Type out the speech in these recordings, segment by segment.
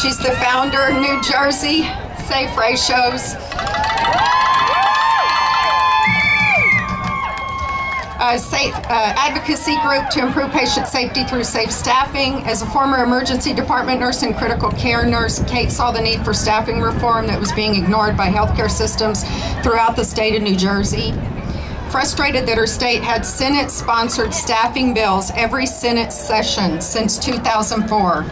She's the founder of New Jersey Safe Ratios. Advocacy group to improve patient safety through safe staffing. As a former emergency department nurse and critical care nurse, Kate saw the need for staffing reform that was being ignored by healthcare systems throughout the state of New Jersey. Frustrated that her state had Senate-sponsored staffing bills every Senate session since 2004,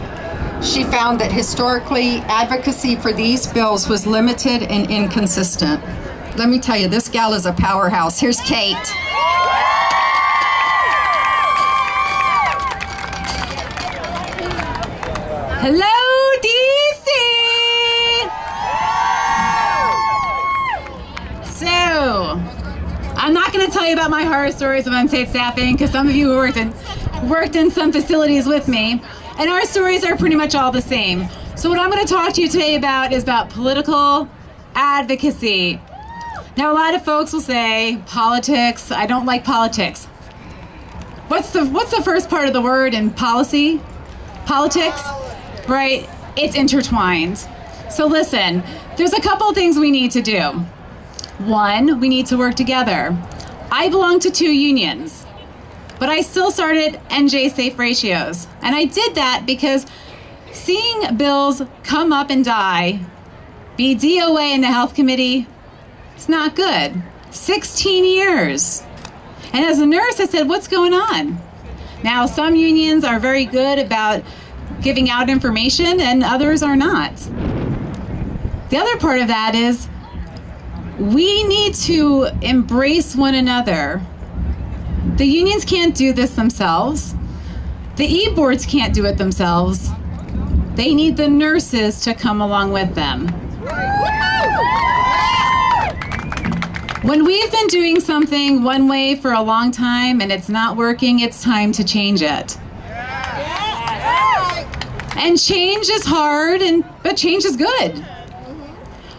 she found that historically, advocacy for these bills was limited and inconsistent. Let me tell you, this gal is a powerhouse. Here's Kate. Hello, DC! So, I'm not going to tell you about my horror stories of unsafe staffing because some of you worked in some facilities with me, and our stories are pretty much all the same. So what I'm going to talk to you today about is about political advocacy. Now, a lot of folks will say, politics, I don't like politics. What's the first part of the word in policy? Politics? Right? It's intertwined. So listen, there's a couple of things we need to do. One, we need to work together. I belong to 2 unions, but I still started NJ Safe Ratios. And I did that because seeing bills come up and die, be DOA in the health committee, it's not good. 16 years. And as a nurse, I said, what's going on? Now, some unions are very good about giving out information and others are not. The other part of that is we need to embrace one another. The unions can't do this themselves. The e-boards can't do it themselves. They need the nurses to come along with them. When we've been doing something one way for a long time and it's not working, it's time to change it. And change is hard, but change is good.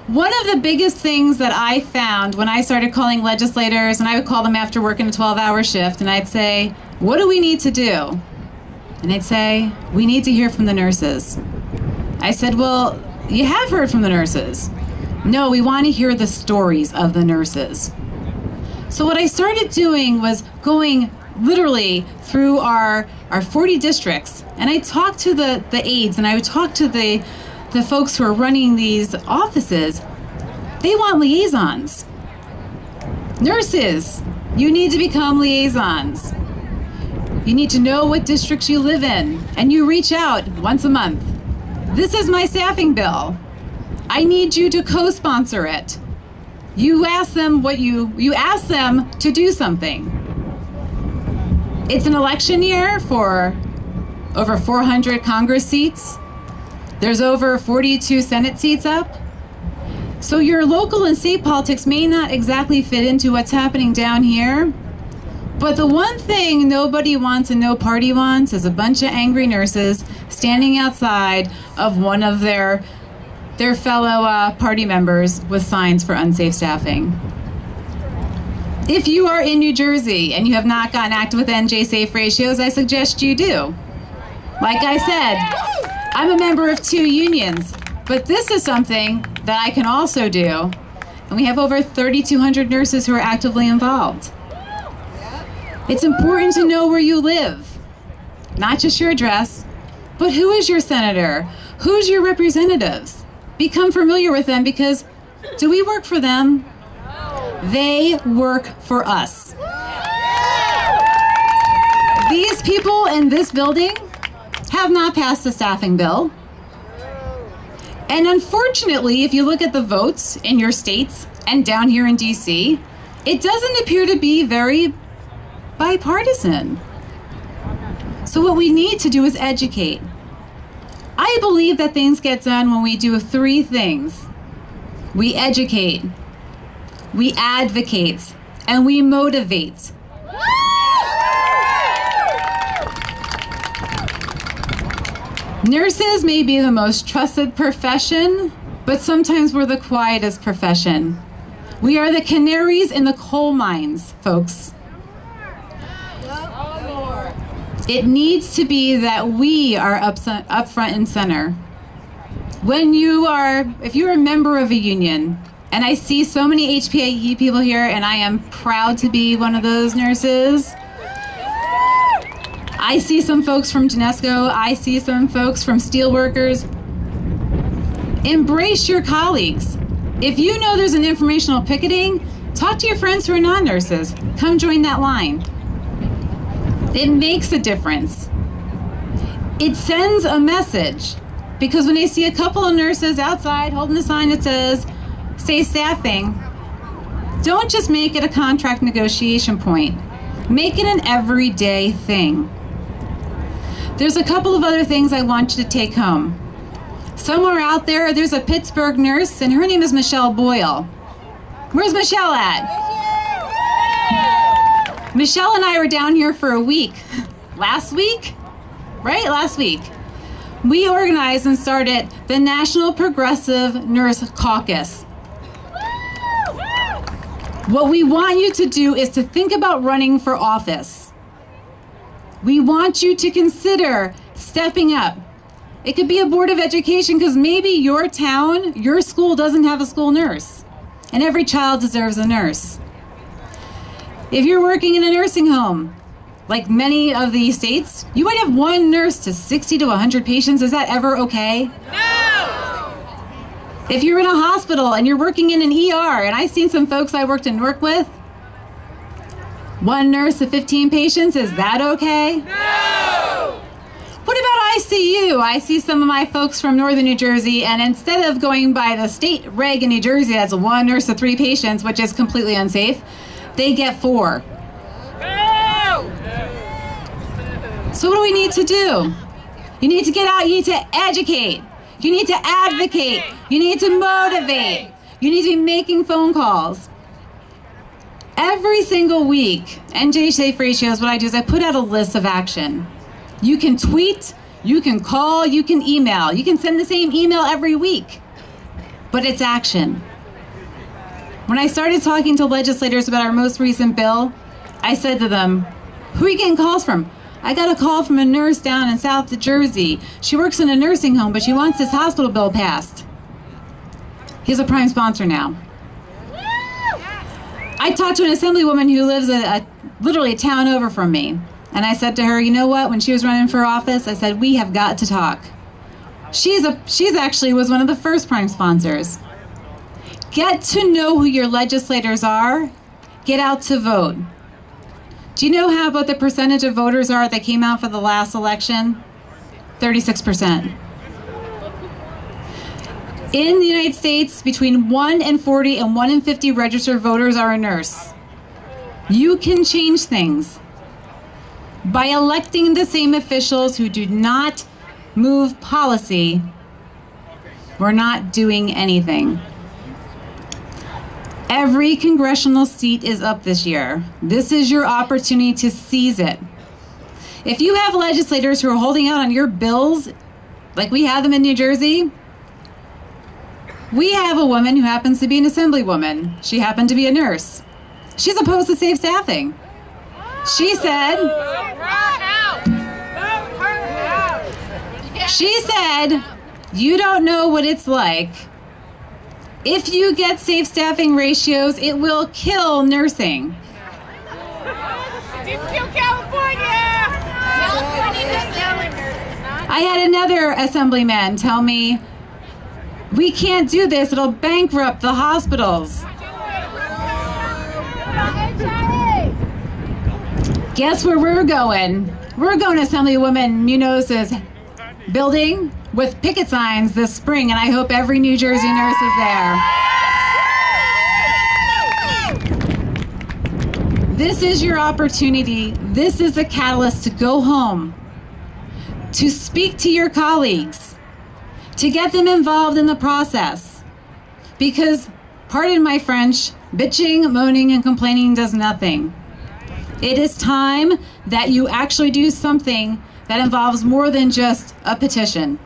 One of the biggest things that I found when I started calling legislators, and I would call them after working a 12-hour shift, and I'd say, what do we need to do? And they'd say, we need to hear from the nurses. I said, well, you have heard from the nurses. No, we want to hear the stories of the nurses. So what I started doing was going literally through our 40 districts, and I talked to the aides, and I would talk to the folks who are running these offices. They want liaisons. Nurses, you need to become liaisons. You need to know what districts you live in, and you reach out once a month. This is my staffing bill. I need you to co-sponsor it. You ask them you ask them to do something. It's an election year for over 400 Congress seats. There's over 42 Senate seats up. So your local and state politics may not exactly fit into what's happening down here. But the one thing nobody wants and no party wants is a bunch of angry nurses standing outside of one of their fellow party members with signs for unsafe staffing. If you are in New Jersey and you have not gotten active with NJ Safe Ratios, I suggest you do. Like I said, I'm a member of 2 unions, but this is something that I can also do. And we have over 3,200 nurses who are actively involved. It's important to know where you live, not just your address, but who is your senator? Who's your representatives? Become familiar with them, because do we work for them? They work for us. These people in this building have not passed a staffing bill. And unfortunately, if you look at the votes in your states and down here in DC, it doesn't appear to be very bipartisan. So what we need to do is educate. I believe that things get done when we do 3 things. We educate, we advocate, and we motivate. Nurses may be the most trusted profession, but sometimes we're the quietest profession. We are the canaries in the coal mines, folks. It needs to be that we are up front and center. if you're a member of a union, and I see so many HPAE people here, and I am proud to be one of those nurses. I see some folks from Genesco, I see some folks from Steelworkers. Embrace your colleagues. If you know there's an informational picketing, talk to your friends who are non-nurses. Come join that line. It makes a difference. It sends a message, because when they see a couple of nurses outside holding a sign that says, "Safe staffing," don't just make it a contract negotiation point. Make it an everyday thing. There's a couple of other things I want you to take home. Somewhere out there, there's a Pittsburgh nurse, and her name is Michelle Boyle. Where's Michelle at? Michelle and I were down here for a week. Last week? Right? Last week. We organized and started the National Progressive Nurse Caucus. What we want you to do is to think about running for office. We want you to consider stepping up. It could be a board of education, because maybe your town, your school doesn't have a school nurse, and every child deserves a nurse. If you're working in a nursing home, like many of these states, you might have one nurse to 60 to 100 patients. Is that ever okay? No! If you're in a hospital and you're working in an ER, and I've seen some folks I worked in Newark with, one nurse to 15 patients, is that okay? No! What about ICU? I see some of my folks from northern New Jersey, and instead of going by the state reg in New Jersey that's one nurse to 3 patients, which is completely unsafe, they get 4. No! So what do we need to do? You need to get out, you need to educate, you need to advocate, you need to motivate, you need to be making phone calls. Every single week, NJ Safe Ratios, what I do is I put out a list of action. You can tweet, you can call, you can email. You can send the same email every week, but it's action. When I started talking to legislators about our most recent bill, I said to them, "Who are you getting calls from?" "I got a call from a nurse down in South Jersey. She works in a nursing home, but she wants this hospital bill passed." He's a prime sponsor now. I talked to an assemblywoman who lives literally a town over from me. And I said to her, you know what, when she was running for office, I said, we have got to talk. She's actually was one of the first prime sponsors. Get to know who your legislators are. Get out to vote. Do you know what the percentage of voters are that came out for the last election? 36%. In the United States, between 1 in 40 and 1 in 50 registered voters are a nurse. You can change things by electing the same officials who do not move policy. We're not doing anything. Every congressional seat is up this year. This is your opportunity to seize it. If you have legislators who are holding out on your bills, like we have them in New Jersey, we have a woman who happens to be an assemblywoman. She happened to be a nurse. She's opposed to safe staffing. She said, you don't know what it's like. If you get safe staffing ratios, it will kill nursing. It didn't kill California! I had another assemblyman tell me, we can't do this, it'll bankrupt the hospitals. Guess where we're going? We're going to Assemblywoman Munoz's building with picket signs this spring, and I hope every New Jersey nurse is there. This is your opportunity. This is the catalyst to go home, to speak to your colleagues, to get them involved in the process. Because, pardon my French, bitching, moaning, and complaining does nothing. It is time that you actually do something that involves more than just a petition.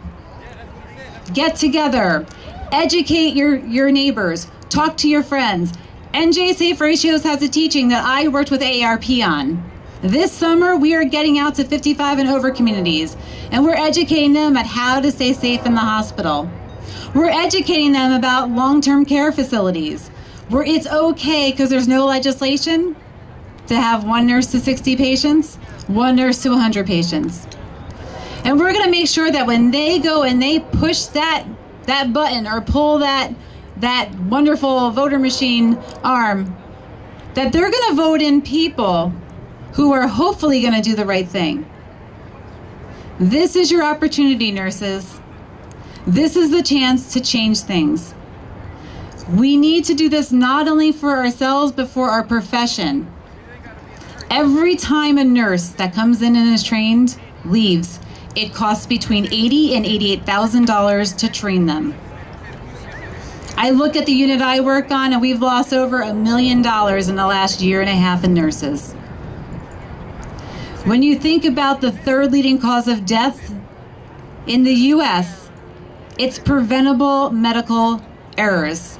Get together, educate your neighbors, talk to your friends. NJ Safe Ratios has a teaching that I worked with AARP on. This summer, we are getting out to 55 and over communities, and we're educating them at how to stay safe in the hospital. We're educating them about long-term care facilities, where it's okay, because there's no legislation, to have one nurse to 60 patients, one nurse to 100 patients. And we're going to make sure that when they go and they push that button or pull that wonderful voter machine arm, that they're going to vote in people who are hopefully going to do the right thing. This is your opportunity, nurses. This is the chance to change things. We need to do this not only for ourselves, but for our profession. Every time a nurse that comes in and is trained leaves, it costs between $80,000 and $88,000 to train them. I look at the unit I work on, and we've lost over $1 million in the last year and a half in nurses. When you think about the third leading cause of death in the U.S., it's preventable medical errors.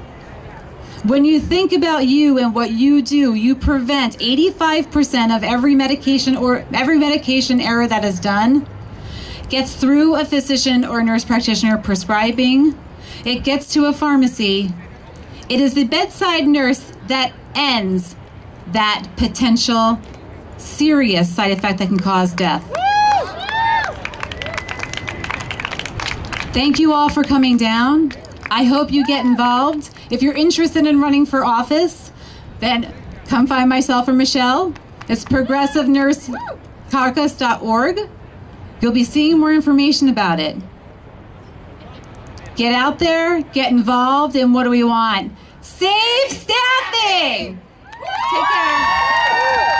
When you think about you and what you do, you prevent 85% of every medication error that is done gets through a physician or nurse practitioner prescribing. It gets to a pharmacy. It is the bedside nurse that ends that potential serious side effect that can cause death. Thank you all for coming down. I hope you get involved. If you're interested in running for office, then come find myself or Michelle. It's progressivenurse.caucus.org. You'll be seeing more information about it. Get out there, get involved, and what do we want? Safe staffing! Take care.